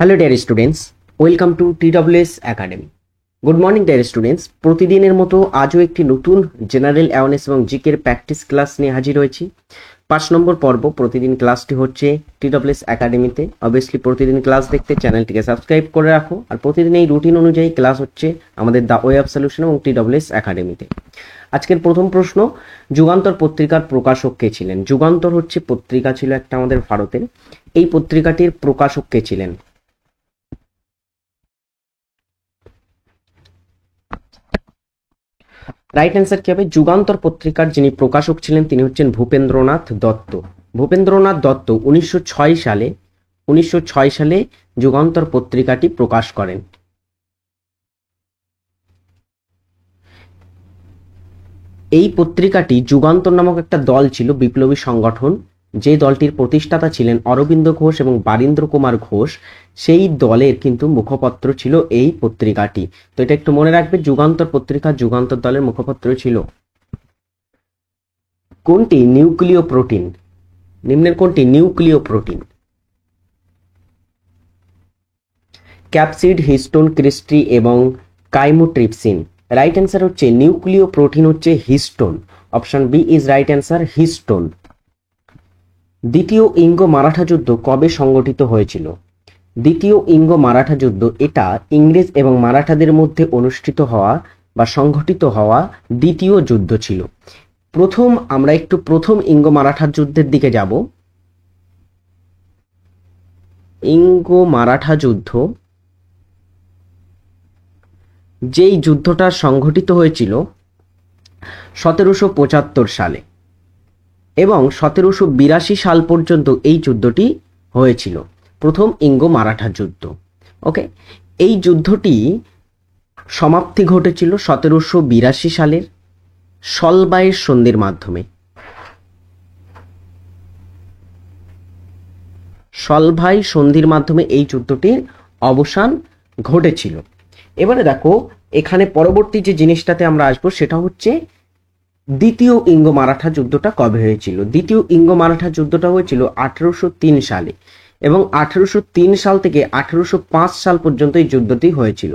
Hello dear students, welcome to TWS academy. Good morning dear students, প্রতিদিনের মতো আজও একটি নতুন জেনারেল অ্যাওয়ারনেস এবং জিকের প্র্যাকটিস ক্লাস নিয়ে হাজির হয়েছি। 5 নম্বর পর্ব। প্রতিদিন ক্লাসটি হচ্ছে TWS একাডেমিতে। অবভিয়াসলি প্রতিদিন ক্লাস দেখতে চ্যানেলটিকে সাবস্ক্রাইব করে রাখো। আর প্রতিদিন এই রুটিন অনুযায়ী ক্লাস হচ্ছে আমাদের দ্য ওয়ে অফ সলিউশন এবং TWS একাডেমিতে। আজকের প্রথম প্রশ্ন, যুগান্তর পত্রিকার প্রকাশক কে ছিলেন? যুগান্তর হচ্ছে পত্রিকা, ছিল একটা আমাদের ভারতের। এই পত্রিকাটির প্রকাশক কে ছিলেন? রাইট অ্যান্সার কি হবে? যুগান্তর পত্রিকার যিনি প্রকাশক ছিলেন তিনি হচ্ছেন ভূপেন্দ্রনাথ দত্ত। ভূপেন্দ্রনাথ দত্ত 1906 সালে যুগান্তর পত্রিকাটি প্রকাশ করেন। এই পত্রিকাটি যুগান্তর নামক একটা দল ছিল, বিপ্লবী সংগঠন, যে দলটির প্রতিষ্ঠাতা ছিলেন অরবিন্দ ঘোষ এবং বারীন্দ্র কুমার ঘোষ। সেই দলের কিন্তু মুখপত্র ছিল এই পত্রিকাটি। তো এটা একটু মনে রাখবে, যুগান্তর পত্রিকা যুগান্তর দলের মুখপত্র ছিল। কোনটি নিউক্লিয় প্রোটিন? নিম্নের কোনটি নিউক্লিয় প্রোটিন? ক্যাপসিড, হিস্টোন, ক্রিস্টি এবং কাইমোট্রিপসিন। রাইট অ্যান্সার হচ্ছে নিউক্লিয় প্রোটিন হচ্ছে histone. Option B is right answer, histone. দ্বিতীয় ইঙ্গ মারাঠা যুদ্ধ কবে সংগঠিত হয়েছিল? দ্বিতীয় ইঙ্গ মারাঠা যুদ্ধ এটা ইংরেজ এবং মারাঠাদের মধ্যে অনুষ্ঠিত হওয়া বা সংঘটিত হওয়া দ্বিতীয় যুদ্ধ ছিল। আমরা একটু প্রথম ইঙ্গ মারাঠা যুদ্ধের দিকে যাব। ইঙ্গ মারাঠা যুদ্ধ, যেই যুদ্ধটা সংঘটিত হয়েছিল 1775 সালে এবং 1782 সাল পর্যন্ত এই যুদ্ধটি হয়েছিল, প্রথম ইঙ্গ মারাঠা যুদ্ধ। ওকে, এই যুদ্ধটি সমাপ্তি ঘটেছিল 1782 সালের সলবাইয়ের সন্ধির মাধ্যমে। সলভাই সন্ধির মাধ্যমে এই যুদ্ধটির অবসান ঘটেছিল। এবারে দেখো, এখানে পরবর্তী যে জিনিসটাতে আমরা আসবো সেটা হচ্ছে দ্বিতীয় ইঙ্গ মারাঠা যুদ্ধটা কবে হয়েছিল। দ্বিতীয় ইঙ্গ মারাঠা যুদ্ধটা হয়েছিল 1803 সালে এবং 1803 সাল থেকে 1805 সাল পর্যন্ত এই যুদ্ধটি হয়েছিল।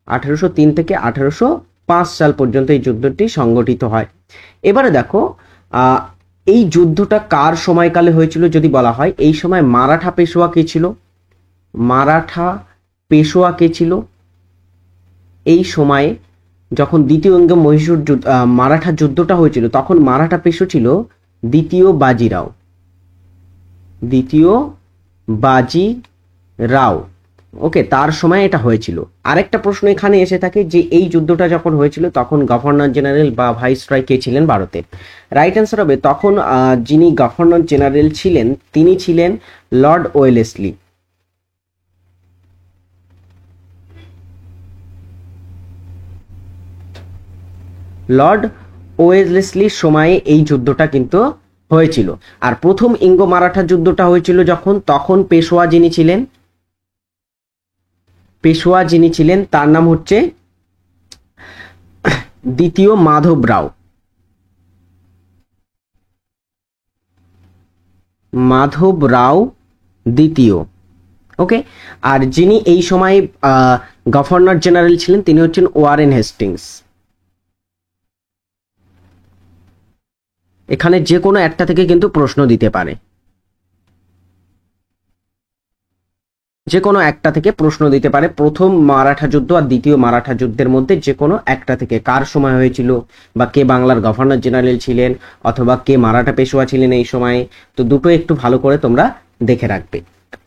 1803 থেকে 1805 সাল পর্যন্ত এই যুদ্ধটি সংগঠিত হয়। এবারে দেখো, এই যুদ্ধটা কার সময়কালে হয়েছিল যদি বলা হয়, এই সময় মারাঠা পেশোয়া কে ছিল? মারাঠা পেশোয়া কে ছিল এই সময়ে? যখন দ্বিতীয় ইঙ্গ মহীশূর মারাঠা যুদ্ধটা হয়েছিল তখন মারাঠা পেশো ছিল দ্বিতীয় বাজিরাও। দ্বিতীয় বাজিরাও, ওকে, তার সময় এটা হয়েছিল। আরেকটা প্রশ্ন এখানে এসে থাকে যে এই যুদ্ধটা যখন হয়েছিল তখন গভর্নর জেনারেল বা ভাইসরয় কে ছিলেন ভারতের? রাইট অ্যান্সার হবে তখন যিনি গভর্নর জেনারেল ছিলেন তিনি ছিলেন লর্ড ওয়েলেসলি। লর্ড ওয়েলেসলির সময়ে এই যুদ্ধটা কিন্তু হয়েছিল। আর প্রথম ইঙ্গ মারাঠা যুদ্ধটা হয়েছিল তখন পেশোয়া যিনি ছিলেন তার নাম হচ্ছে দ্বিতীয় মাধব রাও। মাধব রাও দ্বিতীয়। ওকে, আর যিনি এই সময় গভর্নর জেনারেল ছিলেন তিনি হচ্ছেন ওয়ারেন হেস্টিংস। এখানে যে কোনো একটা থেকে কিন্তু প্রশ্ন দিতে পারে, যে কোনো একটা থেকে প্রশ্ন দিতে পারে। প্রথম মারাঠা যুদ্ধ আর দ্বিতীয় মারাঠা যুদ্ধের মধ্যে যে কোনো একটা থেকে কার সময় হয়েছিল, বা কে বাংলার গভর্নর জেনারেল ছিলেন, অথবা কে মারাঠা পেশোয়া ছিলেন এই সময়ে। তো দুটো একটু ভালো করে তোমরা দেখে রাখবে।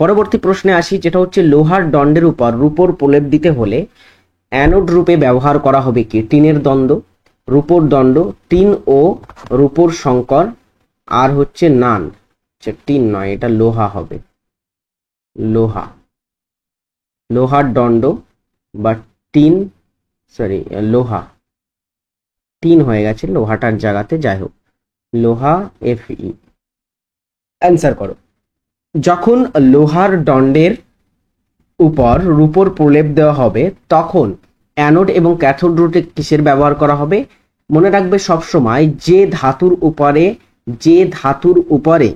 পরবর্তী প্রশ্নে আসি, যেটা হচ্ছে লোহার দণ্ডের উপর রূপোর প্রলেপ দিতে হলে অ্যানোড রূপে ব্যবহার করা হবে কি? টিনের দণ্ড, রূপোর দণ্ড, টিন ও রূপোর সংকর, আর হচ্ছে নান। টিন নয়, এটা লোহা হবে। লোহার দণ্ড বা টিন, লোহা, টিন হয়ে গেছে লোহাটার জায়গাতে, যাই হোক লোহা, FE। অ্যান্সার করো। যখন লোহার দণ্ডের উপর রূপোর প্রলেপ দেওয়া হবে তখন অ্যানোড এবং ক্যাথোড রুটে কিসের ব্যবহার করা হবে? মনে রাখবে সবসময় যে ধাতুর উপরে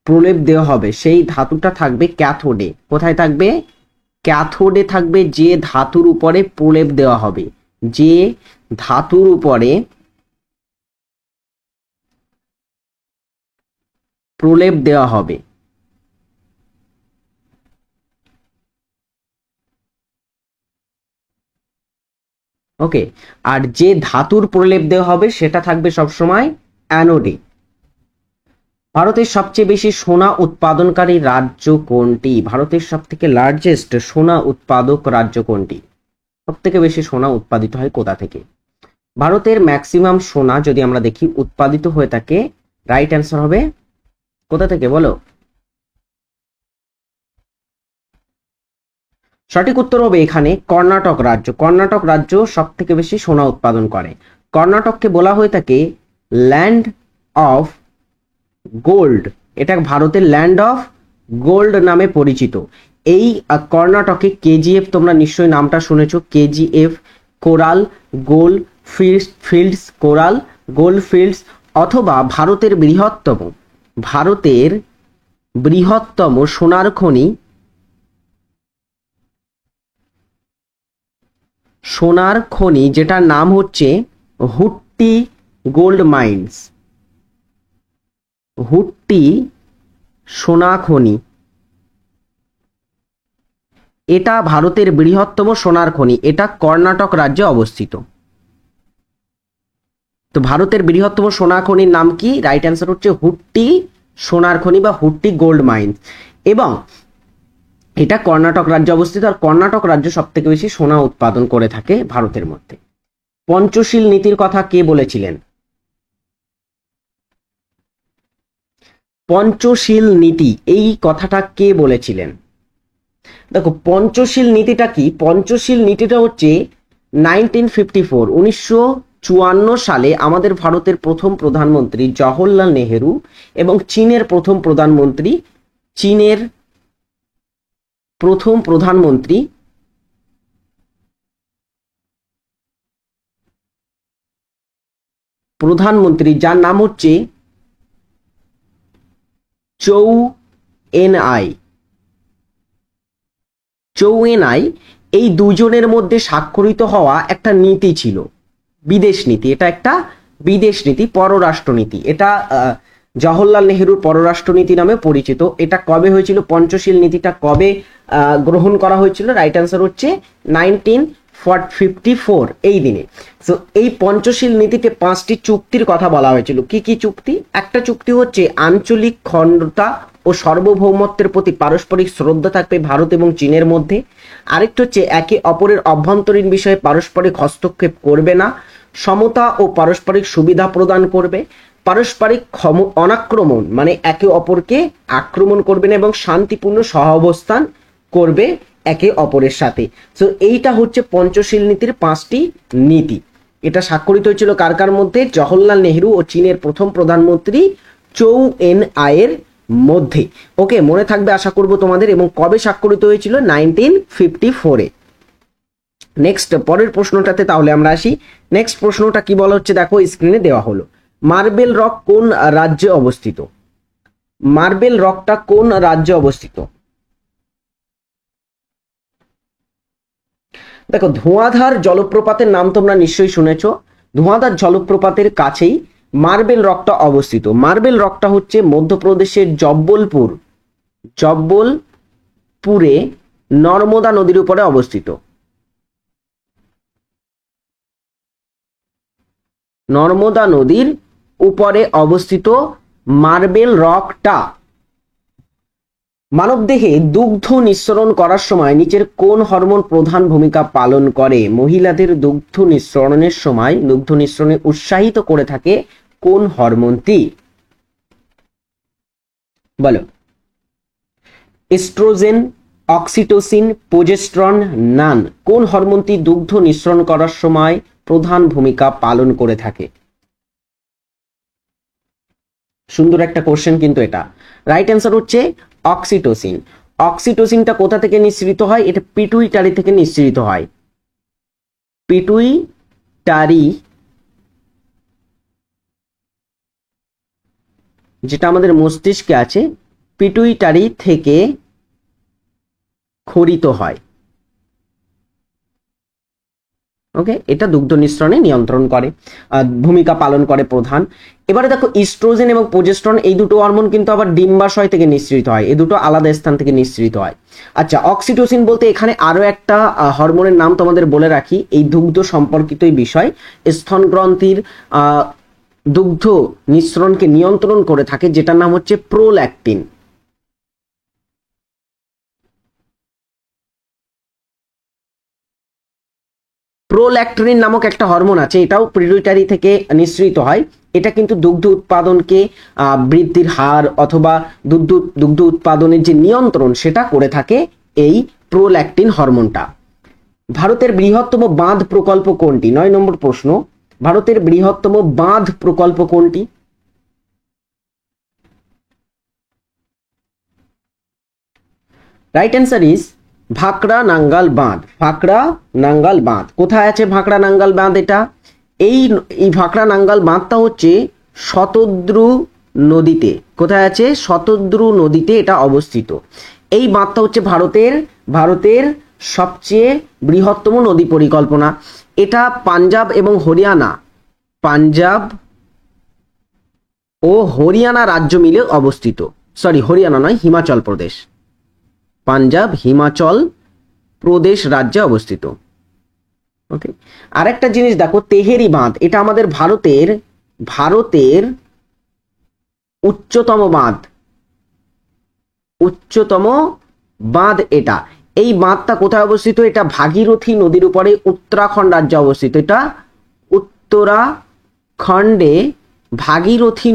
প্রলেপ দেওয়া হবে সেই ধাতুটা থাকবে ক্যাথোডে। কোথায় থাকবে? ক্যাথোডে থাকবে। যে ধাতুর উপরে প্রলেপ দেওয়া হবে, যে ধাতুর উপরে প্রলেপ দেওয়া হবে, ওকে। আর যে ধাতুর প্রলেপ দেওয়া হবে সেটা থাকবে সবসময় অ্যানোডে। ভারতের সবচেয়ে বেশি সোনা উৎপাদনকারী রাজ্য কোনটি? ভারতের সব থেকে লার্জেস্ট সোনা উৎপাদক রাজ্য কোনটি? সব থেকে বেশি সোনা উৎপাদিত হয় কোথা থেকে? ভারতের ম্যাক্সিমাম সোনা যদি আমরা দেখি উৎপাদিত হয়ে থাকে, রাইট অ্যান্সার হবে কোথা থেকে বলো? সঠিক উত্তর হবে এখানে কর্ণাটক রাজ্য। কর্ণাটক রাজ্য সব থেকে বেশি সোনা উৎপাদন করে। কর্ণাটককে বলা হয়ে থাকে ল্যান্ড অফ গোল্ড। এটা ভারতের ল্যান্ড অফ গোল্ড নামে পরিচিত। এই কর্ণাটকে কেজিএফ, তোমরা নিশ্চয়ই নামটা শুনেছো, KGF, coral gold fields, coral gold fields, অথবা ভারতের বৃহত্তম সোনার খনি যেটার নাম হচ্ছে হুট্টি গোল্ড মাইন্স, হুট্টি সোনা খনি। এটা ভারতের বৃহত্তম সোনার খনি, এটা কর্ণাটক রাজ্যে অবস্থিত। তো ভারতের বৃহত্তম সোনা খনির নাম কি? রাইট অ্যান্সার হচ্ছে হুট্টি সোনার খনি বা হুট্টি গোল্ড মাইন্স, এবং এটা কর্ণাটক রাজ্যে অবস্থিত। আর কর্ণাটক রাজ্য সব থেকে বেশি সোনা উৎপাদন করে থাকে ভারতের মধ্যে। পঞ্চশীল নীতির কথা কে বলেছিলেন? পঞ্চশীল নীতি, এই কথাটা কে বলেছিলেন? দেখো পঞ্চশীল নীতিটা কি? পঞ্চশীল নীতিটা হচ্ছে 1954 সালে আমাদের ভারতের প্রথম প্রধানমন্ত্রী জওহরলাল নেহেরু এবং চীনের প্রথম প্রধানমন্ত্রী যার নাম হচ্ছে চৌ এন আই, এই দুজনের মধ্যে স্বাক্ষরিত হওয়া একটা নীতি ছিল, বিদেশ নীতি। এটা একটা বিদেশ নীতি, পররাষ্ট্রনীতি। এটা জওহরলাল নেহেরুর পররাষ্ট্রনীতি নামে পরিচিত। এটা কবে হয়েছিল? পঞ্চশীল নীতিটা কবে গ্রহণ করা হয়েছিল? রাইট অ্যান্সার হচ্ছে 1954 এই দিনে। তো এই পঞ্চশীল নীতিতে 5টি চুক্তির কথা বলা হয়েছিল। কি কি চুক্তি? একটা চুক্তি হচ্ছে আঞ্চলিক খণ্ডতা ও সার্বভৌমত্বের প্রতি পারস্পরিক শ্রদ্ধা থাকবে ভারত এবং চীনের মধ্যে। আরেকটা হচ্ছে একে অপরের অভ্যন্তরীণ বিষয়ে পারস্পরিক হস্তক্ষেপ করবে না, সমতা ও পারস্পরিক সুবিধা প্রদান করবে, পারস্পরিক অনাক্রমণ মানে একে অপরকে আক্রমণ করবে না, এবং শান্তিপূর্ণ সহাবস্থান করবে একে অপরের সাথে। তো এইটা হচ্ছে পঞ্চশীল নীতির 5টি নীতি। এটা স্বাক্ষরিত হয়েছিল কার কার মধ্যে? জওহরলাল নেহেরু ও চীনের প্রথম প্রধানমন্ত্রী চৌ এন-আই এর মধ্যে। ওকে, মনে থাকবে আশা করব তোমাদের। এবং কবে স্বাক্ষরিত হয়েছিল? 1954-এ। নেক্সট পরের প্রশ্নটাতে তাহলে আমরা আসি। নেক্সট প্রশ্নটা কি বলা হচ্ছে দেখো, স্ক্রিনে দেওয়া হলো। মার্বেল রক কোন রাজ্যে অবস্থিত? মার্বেল রকটা কোন রাজ্যে অবস্থিত? দেখো ধোঁয়াধার জলপ্রপাতের নাম তোমরা নিশ্চয়ই শুনেছো। ধোঁয়াধার জলপ্রপাতের কাছেই মার্বেল রকটা অবস্থিত। মার্বেল রকটা হচ্ছে মধ্যপ্রদেশের জব্বলপুরে নর্মদা নদীর উপরে অবস্থিত। নর্মদা নদীর উপরে অবস্থিত মার্বেল রকটা। মানবদেহে দুগ্ধ নিঃসরণ করার সময় নিচের কোন হরমোন প্রধান ভূমিকা পালন করে? মহিলাদের দুগ্ধ নিঃসরণে উৎসাহিত করে থাকে কোন হরমোনটি? বলো। এস্ট্রোজেন, অক্সিটোসিন, প্রোজেস্টেরন, নান। কোন হরমোনটি দুগ্ধ নিঃসরণ করার সময় প্রধান ভূমিকা পালন করে থাকে? সুন্দর একটা কোশ্চেন কিন্তু এটা। রাইট অ্যান্সার হচ্ছে অক্সিটোসিন। অক্সিটোসিনটা কোথা থেকে নিঃসৃত হয়? এটা পিটুইটারি থেকে নিঃসৃত হয়। পিটুইটারি, যেটা আমাদের মস্তিষ্কে আছে, পিটুইটারি থেকে খরিত হয়। ওকে, এটা দুগ্ধ নিঃসরণে নিয়ন্ত্রণ করে, ভূমিকা পালন করে প্রধান। এবারে দেখো ইস্ট্রোজেন এবং প্রোজেস্টেরন এই দুটো হরমোন কিন্তু আবার ডিম্বাশয় থেকে নিঃসৃত হয়, এই দুটো আলাদা স্থান থেকে নিঃসৃত হয়। আচ্ছা, অক্সিটোসিন বলতে এখানে আরো একটা হরমোনের নাম তোমাদের বলে রাখি, এই দুগ্ধ সম্পর্কিতই বিষয়। স্তনগ্রন্থির দুগ্ধ নিঃসরণকে নিয়ন্ত্রণ করে থাকে, যেটার নাম হচ্ছে প্রোল্যাকটিন। প্রোল্যাক্টিন নামক একটা হরমোন আছে, এটাও পিটুইটারি থেকে নিঃসৃত হয়। এটা কিন্তু দুগ্ধ উৎপাদনকে বৃদ্ধির হার অথবা দুগ্ধ উৎপাদনের যে নিয়ন্ত্রণ সেটা করে থাকে এই প্রোল্যাক্টিন হরমোনটা। ভারতের বৃহত্তম বাঁধ প্রকল্প কোনটি? 9 নম্বর প্রশ্ন, ভারতের বৃহত্তম বাঁধ প্রকল্প কোনটি? Right answer is Bhakra Nangal বাঁধ। ভাকরা নাঙ্গাল বাঁধ কোথায় আছে? ভাকরা নাঙ্গাল বাঁধ এটা এই ভাকরা নাঙ্গাল বাঁধটা হচ্ছে শতদ্রু নদীতে। কোথায় আছে? শতদ্রু নদীতে এটা অবস্থিত। এই বাঁধটা হচ্ছে ভারতের সবচেয়ে বৃহত্তম নদী পরিকল্পনা। এটা পাঞ্জাব এবং হরিয়ানা, পাঞ্জাব ও হরিয়ানা রাজ্য মিলে অবস্থিত। সরি, হরিয়ানা নয়, হিমাচল প্রদেশ, পাঞ্জাব হিমাচল প্রদেশ রাজ্যে অবস্থিত। ওকে, আরেকটা জিনিস দেখো, তেহেরি বাঁধ, এটা আমাদের ভারতের উচ্চতম বাঁধ এটা। এই বাঁধটা কোথায় অবস্থিত? এটা ভাগীরথী নদীর উপরে উত্তরাখণ্ড রাজ্যে অবস্থিত। এটা উত্তরাখণ্ডে ভাগীরথী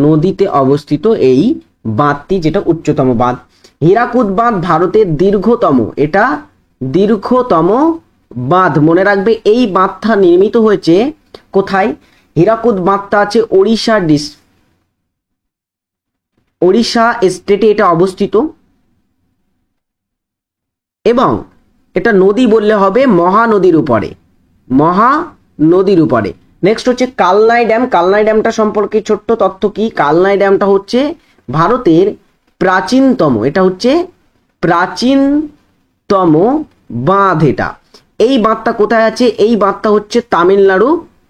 নদীতে অবস্থিত এই বাঁধটি, যেটা উচ্চতম বাঁধ। হীরাকুদ বাঁধ ভারতের দীর্ঘতম বাঁধ। মনে রাখবে এই বাঁধটা নির্মিত হয়েছে কোথায়? হীরাকুদ বাঁধটা আছে ওড়িশা স্টেটে এটা অবস্থিত, এবং এটা নদী বললে হবে মহানদীর উপরে। নেক্সট হচ্ছে কালনাই ড্যাম। কালনাই ড্যামটা সম্পর্কে ছোট্ট তথ্য কি? কালনাই ড্যামটা হচ্ছে ভারতের প্রাচীনতম বাঁধ এটা। এই বাঁধটা কোথায় আছে? এই বাঁধটা হচ্ছে তামিলনাড়ু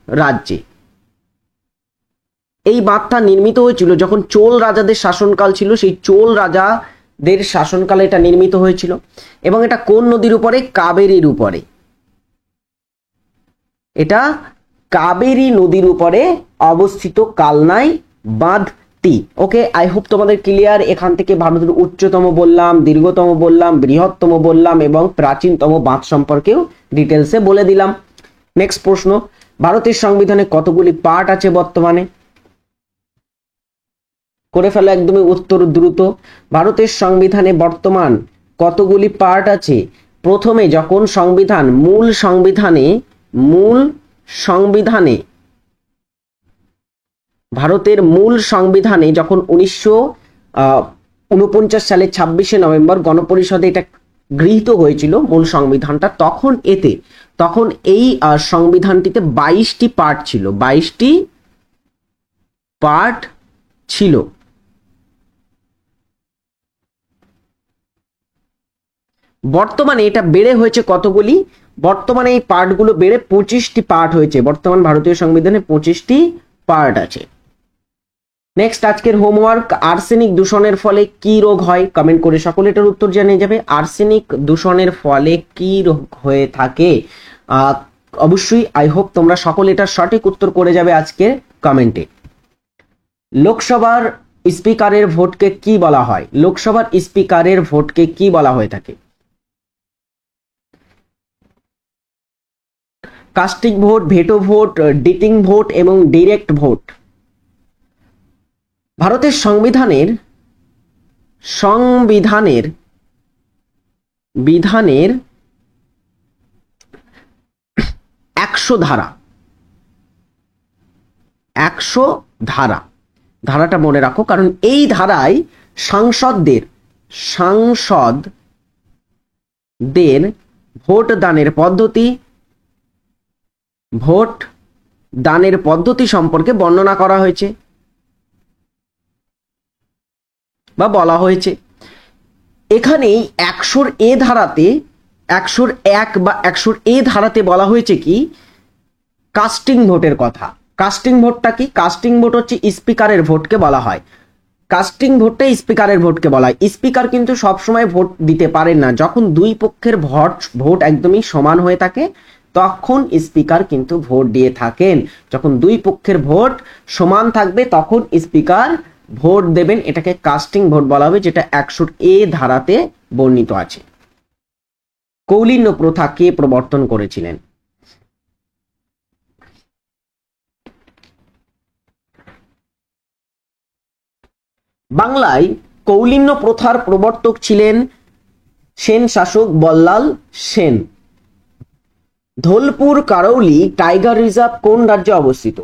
রাজ্যে। এই বাঁধটা নির্মিত হয়েছিল যখন চোল রাজাদের শাসনকাল ছিল, সেই চোল রাজাদের শাসনকালে এটা নির্মিত হয়েছিল। এবং এটা কোন নদীর উপরে? কাবেরীর উপরে। এটা কাবেরী নদীর উপরে অবস্থিত কালনাই বাঁধটি। ওকে, আই হোপ তোমাদের ক্লিয়ার। এখান থেকে ভারতের উচ্চতম বললাম, দীর্ঘতম বললাম, বৃহত্তম বললাম এবং প্রাচীনতম বাঁধ সম্পর্কেও ডিটেলসে বলে দিলাম। নেক্সট প্রশ্ন, ভারতের সংবিধানে কতগুলি পার্ট আছে বর্তমানে? করে ফেলো একদমই উত্তর দ্রুত। ভারতের সংবিধানে বর্তমান কতগুলি পার্ট আছে? প্রথমে যখন মূল সংবিধানে ভারতের মূল সংবিধানে যখন 1949 সালের 26শে নভেম্বর গণপরিষদে এটা গৃহীত হয়েছিল মূল সংবিধানটা, তখন এই সংবিধানটিতে 22টি পার্ট ছিল। বর্তমানে এটা বেড়ে হয়েছে কতগুলি? বর্তমানে এই পার্টগুলো বেড়ে 25টি পার্ট হয়েছে। বর্তমান ভারতীয় সংবিধানে 25টি পার্ট আছে। নেক্সট আজকের হোমওয়ার্ক, আর্সেনিক দূষণের ফলে কি রোগ হয়? কমেন্ট করে সকলে এটার উত্তর জানিয়ে যাবে। আর্সেনিক দূষণের ফলে কি রোগ হয়ে থাকে? অবশ্যই আই হোপ তোমরা সকলে এটার সঠিক উত্তর করে যাবে আজকের কমেন্টে। লোকসভার স্পিকারের ভোটকে কি বলা হয়? লোকসভার স্পিকারের ভোটকে কি বলা হয়ে থাকে? কাস্টিং ভোট, ভেটো ভোট, ডিটিং ভোট এবং ডিরেক্ট ভোট। ভারতের বিধানের 100 ধারাটা মনে রাখো, কারণ এই ধারায় সাংসদদের ভোট দানের পদ্ধতি, ভোট দানের পদ্ধতি সম্পর্কে বর্ণনা করা হয়েছে বা বলা হয়েছে। এখানেই 100 ধারাতে 101 বা 100 ধারাতে বলা হয়েছে কি কাস্টিং ভোটের কথা। কাস্টিং ভোটটা কি? কাস্টিং ভোট হচ্ছে স্পিকারের ভোটকে বলা হয়। কাস্টিং ভোটটা স্পিকারের ভোটকে বলা হয়। স্পিকার কিন্তু সবসময় ভোট দিতে পারেন না। যখন দুই পক্ষের ভোট একদমই সমান হয়ে থাকে তখন স্পিকার কিন্তু ভোট দিয়ে থাকেন। যখন দুই পক্ষের ভোট সমান থাকবে তখন স্পিকার ভোট দেবেন। এটাকে কাস্টিং ভোট বলা হবে, যেটা 100 ধারাতে বর্ণিত আছে। কৌলিন্য প্রথা কে প্রবর্তন করেছিলেন? বাংলায় কৌলিন্য প্রথার প্রবর্তক ছিলেন সেন শাসক বল্লাল সেন। ধোলপুর কারৌলি টাইগার রিজার্ভ কোন রাজ্যে অবস্থিত?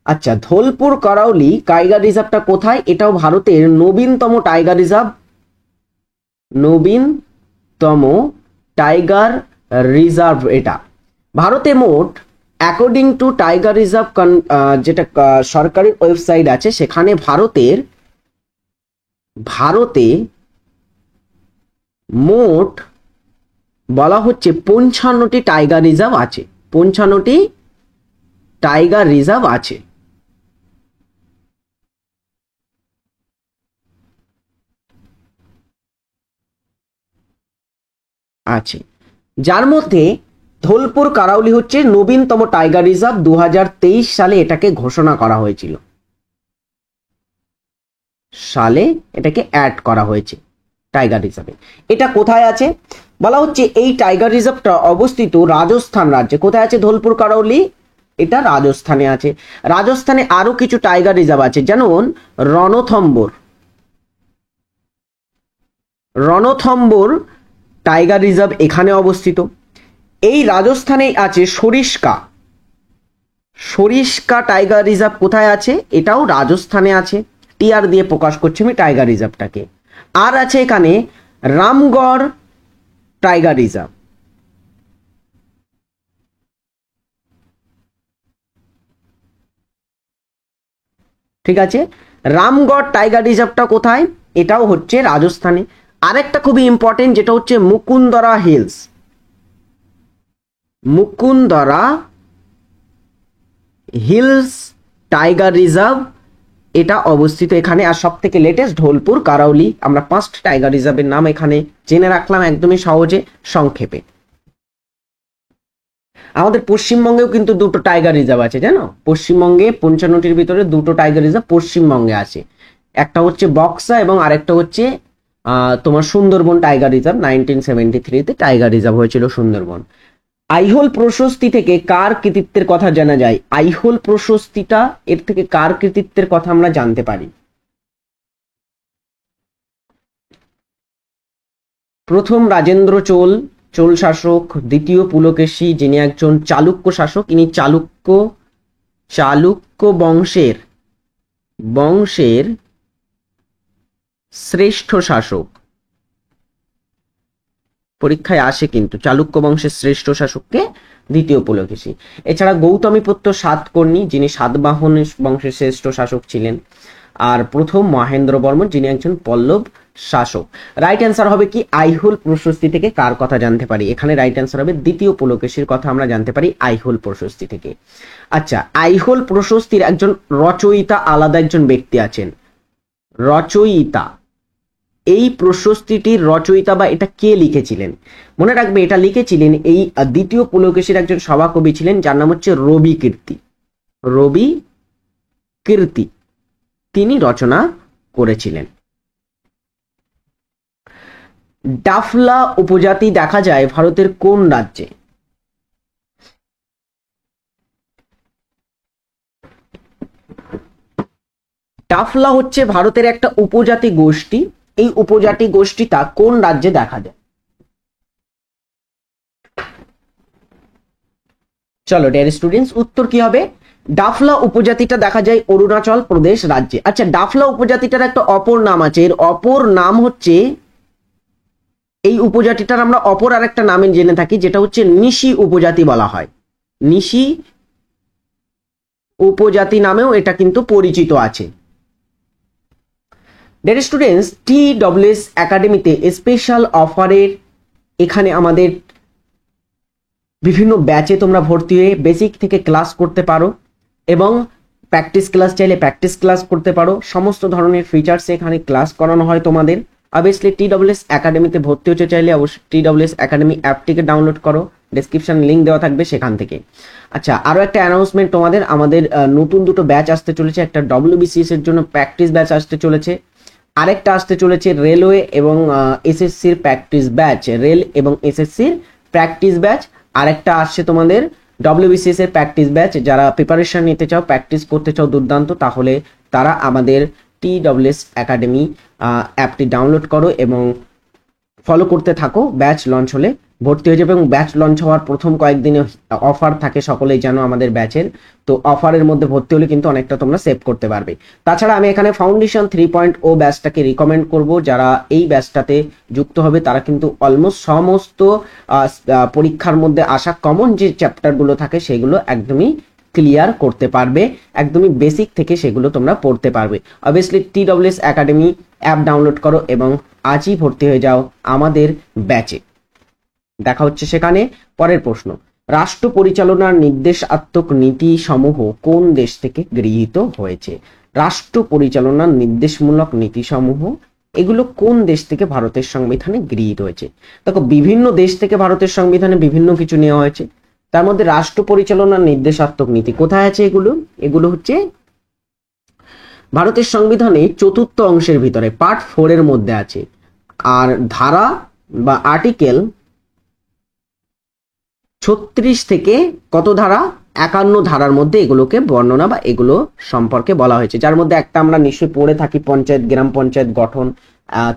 আচ্ছা, ধোলপুর কারৌলি টাইগার রিজার্ভটা কোথায়? এটাও ভারতের নবীনতম টাইগার রিজার্ভ। নবীনতম টাইগার রিজার্ভ এটা। ভারতে মোট অ্যাকর্ডিং টু টাইগার রিজার্ভ যেটা সরকারি ওয়েবসাইট আছে, সেখানে ভারতে মোট বলা হচ্ছে 55টি টাইগার রিজার্ভ আছে। 55টি টাইগার রিজার্ভ আছে। যার মধ্যে ধোলপুর কারাউলি হচ্ছে নবীনতম টাইগার রিজার্ভ। 2023 সালে এটাকে ঘোষণা করা হয়েছিল, এটাকে অ্যাড করা হয়েছে টাইগার রিজার্ভে। এটা কোথায় আছে বলা হচ্ছে? এই টাইগার রিজার্ভটা অবস্থিত রাজস্থান রাজ্যে। কোথায় আছে ধোলপুর কারৌলি? এটা রাজস্থানে আছে। রাজস্থানে আরো কিছু টাইগার রিজার্ভ আছে, যেমন রণথম্বর টাইগার রিজার্ভ এখানে অবস্থিত। এই রাজস্থানে আছে সরিস্কা টাইগার রিজার্ভ। কোথায় আছে? এটাও রাজস্থানে আছে। টিআর দিয়ে প্রকাশ করছি আমি টাইগার রিজার্ভটাকে। আর আছে এখানে রামগড় টাইগার রিজার্ভ। ঠিক আছে, রামগড় টাইগার রিজার্ভটা কোথায়? এটাও হচ্ছে রাজস্থানে। আরেকটা খুবই ইম্পর্টেন্ট, যেটা হচ্ছে মুকুন্দরা হিলস টাইগার রিজার্ভ, এটা অবস্থিত এখানে। আর সব থেকে লেটেস্ট ধোলপুর কারাউলি। আমরা 5টা টাইগার রিজার্ভের নাম এখানে জেনে রাখলাম একদমই সহজে সংক্ষেপে। আমাদের পশ্চিমবঙ্গেও কিন্তু 2টো টাইগার রিজার্ভ আছে, জানো? পশ্চিমবঙ্গে 55টির ভিতরে 2টো টাইগার রিজার্ভ পশ্চিমবঙ্গে আছে। একটা হচ্ছে বক্সা এবং আরেকটা হচ্ছে তোমার সুন্দরবন টাইগার রিজার্ভ। 1973-তে টাইগার রিজার্ভ হয়েছিল সুন্দরবন। আইহোল প্রশস্তি থেকে কার কৃতিত্বের কথা জানা যায়? আইহোল প্রশস্তিটা এর থেকে কার কৃতিত্বের কথা আমরা জানতে পারি? প্রথম রাজেন্দ্র চোল শাসক, দ্বিতীয় পুলকেশী যিনি একজন চালুক্য শাসক, ইনি চালুক্য বংশের শ্রেষ্ঠ শাসক। পরীক্ষায় আসে কিন্তু চালুক্য বংশের শ্রেষ্ঠ শাসককে দ্বিতীয় পুলকেশী। এছাড়া গৌতমীপুত্র সাতকর্ণী যিনি সাতবাহন বংশের শ্রেষ্ঠ শাসক ছিলেন। আর প্রথম মহেন্দ্র বর্মন যিনি একজন পল্লব শাসক। রাইট অ্যান্সার হবে কি? আইহোল প্রশস্তি থেকে কার কথা জানতে পারি? এখানে রাইট অ্যান্সার হবে দ্বিতীয় পুলকেশীর কথা আমরা জানতে পারি আইহোল প্রশস্তি থেকে। আচ্ছা, আইহোল প্রশস্তির একজন রচয়িতা, আলাদা একজন ব্যক্তি আছেন রচয়িতা। এই প্রশস্তিটির রচয়িতা বা এটা কে লিখেছিলেন? মনে রাখবে, এটা লিখেছিলেন এই দ্বিতীয় পুলকেশীর একজন সভাকবি ছিলেন, যার নাম হচ্ছে রবি কীর্তি। তিনি রচনা করেছিলেন। ডাফলা উপজাতি দেখা যায় ভারতের কোন রাজ্যে? ডাফলা হচ্ছে ভারতের একটা উপজাতি গোষ্ঠী। এই উপজাতি গোষ্ঠীটা কোন রাজ্যে দেখা যায়? চলো ডিয়ার স্টুডেন্টস, উত্তর কি হবে? ডাফলা উপজাতিটা দেখা যায় অরুণাচল প্রদেশ রাজ্যে। আচ্ছা, ডাফলা উপজাতিটার একটা অপর নাম আছে। এর অপর নাম হচ্ছে, এই উপজাতিটার আমরা অপর আরেকটা নামে জেনে থাকি, যেটা হচ্ছে নিশি উপজাতি বলা হয়। নিশি উপজাতি নামেও এটা কিন্তু পরিচিত আছে। ডিয়ার স্টুডেন্টস, TWS একাডেমিতে স্পেশাল অফারের এখানে আমাদের বিভিন্ন ব্যাচে তোমরা ভর্তি হয়ে বেসিক থেকে ক্লাস করতে পারো এবং প্র্যাকটিস ক্লাস চাইলে প্র্যাকটিস ক্লাস করতে পারো। সমস্ত ধরনের ফিচার্স এখানে ক্লাস করানো হয় তোমাদের। অবভিয়াসলি TWS একাডেমিতে ভর্তি হতে চাইলে অবশ্যই TWS একাডেমি অ্যাপটিকে ডাউনলোড করো, ডেসক্রিপশন লিঙ্ক দেওয়া থাকবে সেখান থেকে। আচ্ছা, আরও একটা অ্যানাউন্সমেন্ট তোমাদের, আমাদের নতুন দুটো ব্যাচ আসতে চলেছে। একটা WBCS এর জন্য প্র্যাকটিস ব্যাচ আসতে চলেছে, আরেকটা আসতে চলেছে রেলওয়ে এবং SSCর প্র্যাকটিস ব্যাচ, রেল এবং SSCর প্র্যাকটিস ব্যাচ। আরেকটা আসছে তোমাদের WBCS এর প্র্যাকটিস ব্যাচ। যারা প্রিপারেশন নিতে চাও, প্র্যাকটিস করতে চাও দুর্দান্ত, তাহলে তারা আমাদের TWS একাডেমি অ্যাপটি ডাউনলোড করো এবং ফলো করতে থাকো। ব্যাচ লঞ্চ হলে ভর্তি হয়ে যাবে এবং ব্যাচ লঞ্চ হওয়ার প্রথম কয়েকদিনে অফার থাকে, সকলেই জানো আমাদের ব্যাচের। তো অফারের মধ্যে ভর্তি হলে কিন্তু অনেকটা তোমরা সেভ করতে পারবে। তাছাড়া আমি এখানে ফাউন্ডেশন 3.0 ব্যাচটাকে রিকমেন্ড করব। যারা এই ব্যাচটাতে যুক্ত হবে তারা কিন্তু অলমোস্ট সমস্ত পরীক্ষার মধ্যে আসা কমন যে চ্যাপ্টারগুলো থাকে সেগুলো একদমই ক্লিয়ার করতে পারবে, একদমই বেসিক থেকে সেগুলো তোমরা পড়তে পারবে। Obviously TWS academy app download করো এবং আজই ভর্তি হয়ে যাও আমাদের ব্যাচে। দেখা হচ্ছে সেখানে। পরের প্রশ্ন, রাষ্ট্র পরিচালনার নির্দেশাত্মক নীতি সমূহ কোন দেশ থেকে গৃহীত হয়েছে? রাষ্ট্র পরিচালনার নির্দেশমূলক নীতি সমূহ এগুলো কোন দেশ থেকে ভারতের সংবিধানে গৃহীত হয়েছে? দেখো, বিভিন্ন দেশ থেকে ভারতের সংবিধানে বিভিন্ন কিছু নেওয়া হয়েছে, তার মধ্যে রাষ্ট্র পরিচালনার নির্দেশাত্মক নীতি কোথায় আছে? এগুলো হচ্ছে ভারতের সংবিধানে 4th অংশের ভিতরে পার্ট 4 এর মধ্যে আছে। আর ধারা বা আর্টিকেল 36 থেকে কত ধারা, 51 ধারার মধ্যে এগুলোকে বর্ণনা বা এগুলো সম্পর্কে বলা হয়েছে, যার মধ্যে একটা আমরা নিশ্চয়ই পড়ে থাকি, পঞ্চায়েত, গ্রাম পঞ্চায়েত গঠন,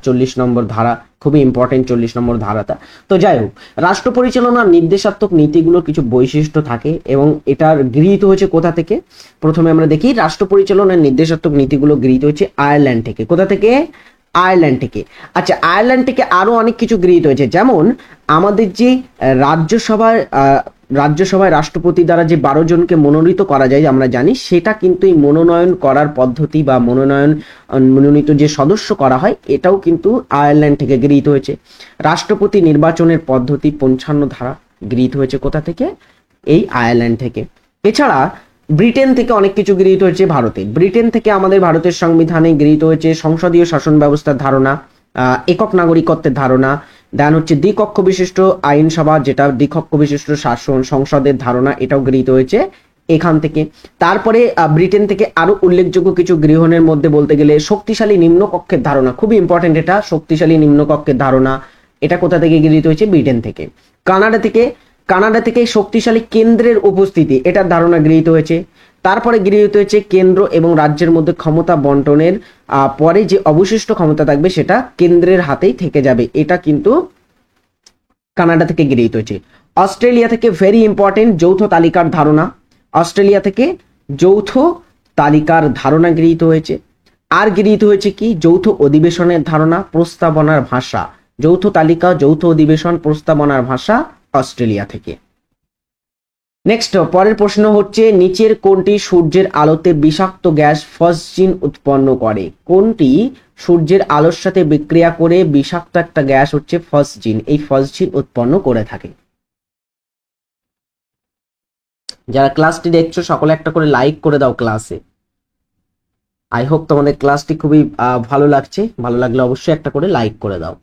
40 নম্বর ধারা, খুবই ইম্পর্টেন্ট 40 নম্বর ধারাটা। তো যাই হোক, রাষ্ট্র পরিচালনার নির্দেশাত্মক নীতিগুলোর কিছু বৈশিষ্ট্য থাকে এবং এটার গৃহীত হয়েছে কোথা থেকে? প্রথমে আমরা দেখি, রাষ্ট্র পরিচালনার নির্দেশাত্মক নীতিগুলো গৃহীত হয়েছে আয়ারল্যান্ড থেকে। কোথা থেকে? আয়ারল্যান্ড থেকে। আচ্ছা, আয়ারল্যান্ড থেকে আরো অনেক কিছু গৃহীত হয়েছে, যেমন আমাদের যে রাজ্যসভায় রাষ্ট্রপতি দ্বারা যে 12 জনকে মনোনীত করা যায় আমরা জানি, সেটা কিন্তু এই মনোনয়ন করার পদ্ধতি বা মনোনীত যে সদস্য করা হয় এটাও কিন্তু আয়ারল্যান্ড থেকে গৃহীত হয়েছে। রাষ্ট্রপতি নির্বাচনের পদ্ধতি 55 ধারা গৃহীত হয়েছে কোথা থেকে? এই আয়ারল্যান্ড থেকে। এছাড়া ব্রিটেন থেকে অনেক কিছু গৃহীত হয়েছে ভারতে। ব্রিটেন থেকে আমাদের ভারতের সংবিধানে গৃহীত হয়েছে সংসদীয় শাসন ব্যবস্থার ধারণা, একক নাগরিকত্বের ধারণা, দেন হচ্ছে দ্বিকক্ষ বিশিষ্ট আইনসভা, যেটা দ্বিকক্ষ বিশিষ্ট শাসন সংসদের ধারণা, এটাও গৃহীত হয়েছে এখান থেকে। তারপরে ব্রিটেন থেকে আরো উল্লেখযোগ্য কিছু গৃহণের মধ্যে বলতে গেলে শক্তিশালী নিম্নকক্ষের ধারণা, খুবই ইম্পর্টেন্ট এটা, শক্তিশালী নিম্নকক্ষের ধারণা, এটা কোথা থেকে গৃহীত হয়েছে? ব্রিটেন থেকে। কানাডা থেকে শক্তিশালী কেন্দ্রের উপস্থিতি, এটার ধারণা গৃহীত হয়েছে। তারপরে গৃহীত হয়েছে কেন্দ্র এবং রাজ্যের মধ্যে ক্ষমতা বন্টনের পরে যে অবশিষ্ট ক্ষমতা থাকবে সেটা কেন্দ্রের হাতেই থেকে যাবে, এটা কিন্তু কানাডা থেকে গৃহীত হয়েছে। অস্ট্রেলিয়া থেকে ভেরি ইম্পর্টেন্ট যৌথ তালিকার ধারণা, অস্ট্রেলিয়া থেকে যৌথ তালিকার ধারণা গৃহীত হয়েছে। আর গৃহীত হয়েছে কি? যৌথ অধিবেশনের ধারণা, প্রস্তাবনার ভাষা, যৌথ তালিকা, যৌথ অধিবেশন, প্রস্তাবনার ভাষা অস্ট্রেলিয়া থেকে। নেক্সট, পরের প্রশ্ন হচ্ছে, নিচের কোনটি সূর্যের আলোতে বিষাক্ত গ্যাস ফসজিন উৎপন্ন করে? কোনটি সূর্যের আলোর সাথে বিক্রিয়া করে বিষাক্ত একটা গ্যাস হচ্ছে ফসজিন, এই ফসজিন উৎপন্ন করে থাকে? যারা ক্লাসটি দেখছো সকলে একটা করে লাইক করে দাও ক্লাসে। আই হোপ তোমাদের ক্লাসটি খুবই ভালো লাগছে, ভালো লাগলে অবশ্যই একটা করে লাইক করে দাও।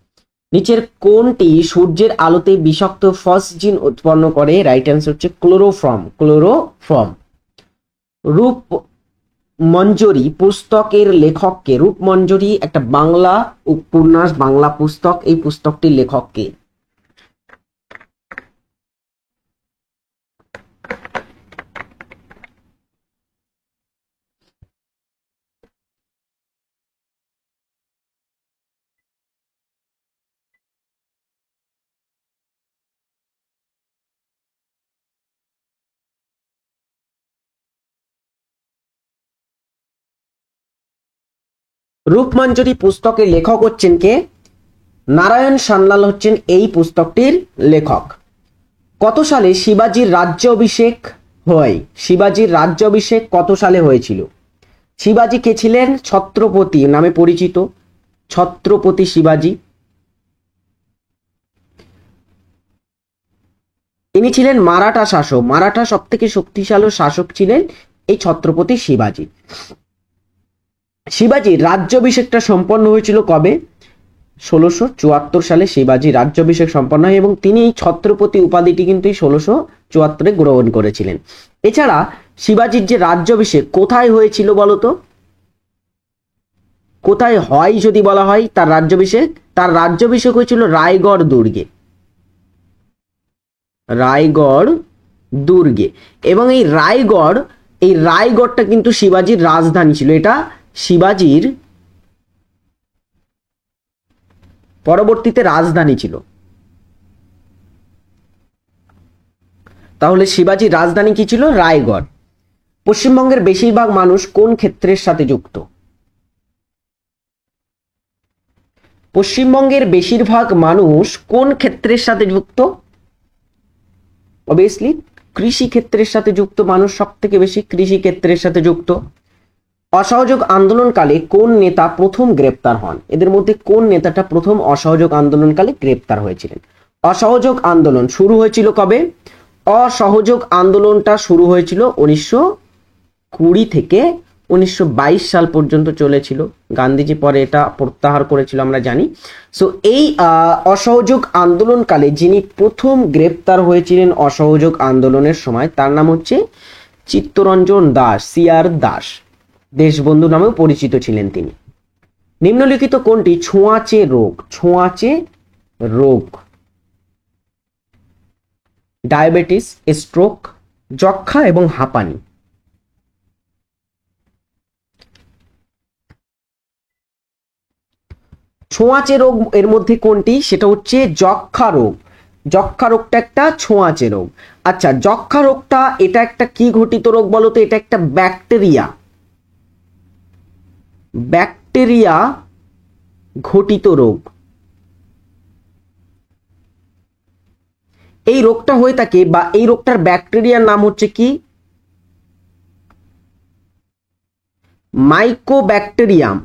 নিচের কোনটি সূর্যের আলোতে বিষাক্ত ফসজিন উৎপন্ন করে? রাইট অ্যান্সার হচ্ছে ক্লোরোফর্ম। রূপমঞ্জরি পুস্তকের লেখককে? রূপমঞ্জরি একটা বাংলা উপন্যাস, বাংলা পুস্তক, এই পুস্তকটির লেখককে? রূপমঞ্জরি পুস্তকের লেখক হচ্ছেন কে? নারায়ণ সান্যাল হচ্ছেন এই পুস্তকটির লেখক। কত সালে শিবাজির রাজ্যাভিষেক হয়। শিবাজির রাজ্যাভিষেক কত সালে হয়েছিল? শিবাজি কে ছিলেন? ছত্রপতি নামে পরিচিত, ছত্রপতি শিবাজি। ইনি ছিলেন মারাঠা শাসক, মারাঠা সব থেকে শক্তিশালী শাসক ছিলেন এই ছত্রপতি শিবাজি। শিবাজির রাজ্যাভিষেকটা সম্পন্ন হয়েছিল কবে? 1674 সালে শিবাজি রাজ্যাভিষেক সম্পন্ন হয় এবং তিনি এই ছত্রপতি উপাধিটি কিন্তু 1674 গ্রহণ করেছিলেন। এছাড়া শিবাজির যে রাজ্যাভিষেক কোথায় হয়েছিল বলতো? কোথায় হয় যদি বলা হয় তার রাজ্যাভিষেক? তার রাজ্যাভিষেক হয়েছিল রায়গড় দুর্গে, রায়গড় দুর্গে। এবং এই রায়গড়টা কিন্তু শিবাজির রাজধানী ছিল, এটা শিবাজির পরবর্তীতে রাজধানী ছিল। তাহলে শিবাজির রাজধানী কি ছিল? রায়গড়। পশ্চিমবঙ্গের বেশিরভাগ মানুষ কোন ক্ষেত্রের সাথে যুক্ত? পশ্চিমবঙ্গের বেশিরভাগ মানুষ কোন ক্ষেত্রের সাথে যুক্ত? অবভিয়াসলি কৃষি ক্ষেত্রের সাথে যুক্ত, মানুষ সব থেকে বেশি কৃষি ক্ষেত্রের সাথে যুক্ত। অসহযোগ আন্দোলনকালে কোন নেতা প্রথম গ্রেপ্তার হন? এদের মধ্যে কোন নেতাটা প্রথম অসহযোগ আন্দোলনকালে গ্রেপ্তার হয়েছিলেন? অসহযোগ আন্দোলন শুরু হয়েছিল কবে? অসহযোগ আন্দোলনটা শুরু হয়েছিল 1920 থেকে 1922 সাল পর্যন্ত চলেছিল। গান্ধীজি পরে এটা প্রত্যাহার করেছিল আমরা জানি। সো এই অসহযোগ আন্দোলনকালে যিনি প্রথম গ্রেপ্তার হয়েছিলেন অসহযোগ আন্দোলনের সময়, তার নাম হচ্ছে চিত্তরঞ্জন দাস, সিআর দাস। দেশবন্ধু নামেও পরিচিত ছিলেন তিনি। নিম্নলিখিত কোনটি ছোঁয়াচে রোগ? ছোঁয়াচে রোগ: ডায়াবেটিস, স্ট্রোক, যক্ষ্মা এবং হাঁপানি। ছোঁয়াচে রোগ এর মধ্যে কোনটি? সেটা হচ্ছে যক্ষ্মা রোগ। যক্ষ্মা রোগটা একটা ছোঁয়াচে রোগ। আচ্ছা, যক্ষ্মা রোগটা এটা একটা কি ঘটিত রোগ বলতো? এটা একটা ব্যাকটেরিয়া ঘটিত রোগ। এই রোগটা হয়ে থাকে বা এই রোগটার ব্যাকটেরিয়ার নাম হচ্ছে কি? Mycobacterium,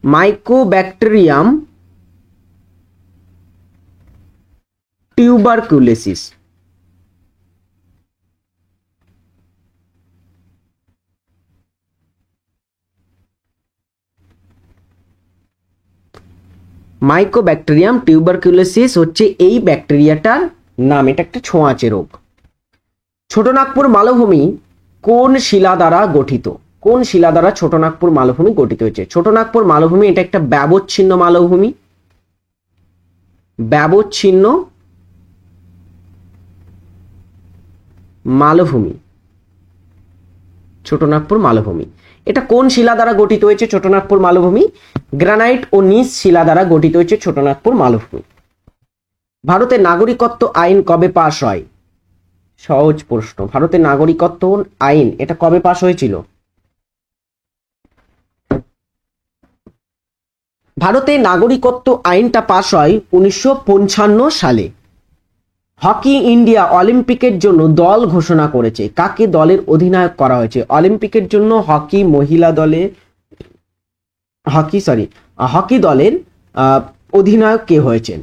Mycobacterium tuberculosis. Mycobacterium tuberculosis হচ্ছে এই ব্যাকটেরিয়াটার নাম। এটা একটা ছোঁয়াচে রোগ। ছোটনাগপুর মালভূমি কোন শিলা দ্বারা গঠিত? কোন শিলা দ্বারা ছোটনাগপুর মালভূমি গঠিত হয়েছে? ছোটনাগপুর মালভূমি এটা একটা ব্যবচ্ছিন্ন মালভূমি, ব্যবচ্ছিন্ন মালভূমি, ছোটনাগপুর মালভূমি। এটা কোন শিলা দ্বারা গঠিত হয়েছে? ছোটনাগপুর মালভূমি গ্রানাইট ও নিস শিলা দ্বারা গঠিত হয়েছে ছোটনাগপুর মালভূমি। ভারতের নাগরিকত্ব আইন কবে পাশ হয়? সহজ প্রশ্ন। ভারতের নাগরিকত্ব আইন এটা কবে পাশ হয়েছিল? ভারতের নাগরিকত্ব আইনটা পাশ হয় 1955 সালে। হকি ইন্ডিয়া অলিম্পিকের জন্য দল ঘোষণা করেছে। কাকে দলের অধিনায়ক করা হয়েছে? অলিম্পিকের জন্য হকি মহিলা দলে হকি দলের অধিনায়ক কে হয়েছেন?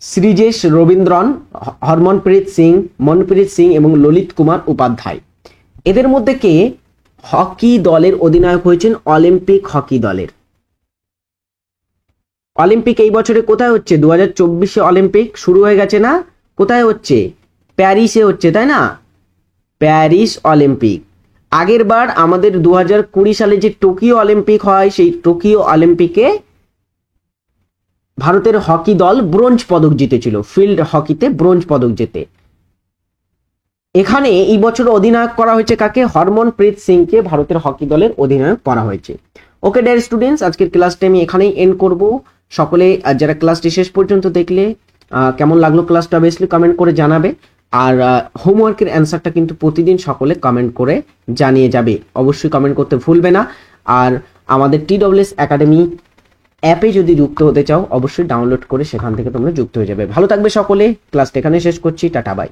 শ্রীজেশ রবীন্দ্রন, মনপ্রীত সিং এবং ললিত কুমার উপাধ্যায়। এদের মধ্যে কে হকি দলের অধিনায়ক হয়েছেন? অলিম্পিক হকি দলের। অলিম্পিক এই বছরে কোথায় হচ্ছে? 2024 অলিম্পিক শুরু হয়ে গেছে না? কোথায় হচ্ছে? প্যারিসে হচ্ছে, তাই না? Paris Olympic. আগের বার আমাদের 2020 সালে যে টোকিও অলিম্পিক হয়, সেই টোকিও অলিম্পিকে ভারতের হকি দল ব্রোঞ্জ পদক জিতেছিল, ফিল্ড হকিতে ব্রোঞ্জ পদক জেতে। এখানে এই বছর অধিনায়ক করা হয়েছে কাকে? হরমনপ্রীত সিংকে ভারতের হকি দলের অধিনায়ক করা হয়েছে। ওকে ডিয়ার স্টুডেন্টস, আজকের ক্লাসটা আমি এখানেই এন্ড করব। সকলে যারা ক্লাসটি শেষ পর্যন্ত দেখলে কেমন লাগলো ক্লাসটা অবভিয়াসলি কমেন্ট করে জানাবে। আর হোমওয়ার্কের অ্যান্সারটা কিন্তু প্রতিদিন সকলে কমেন্ট করে জানিয়ে যাবে, অবশ্যই কমেন্ট করতে ভুলবে না। আর আমাদের TWS একাডেমি অ্যাপে যদি যুক্ত হতে চাও অবশ্যই ডাউনলোড করে সেখান থেকে তোমরা যুক্ত হয়ে যাবে। ভালো থাকবে সকলে, ক্লাসটা এখানে শেষ করছি, টাটা বাই।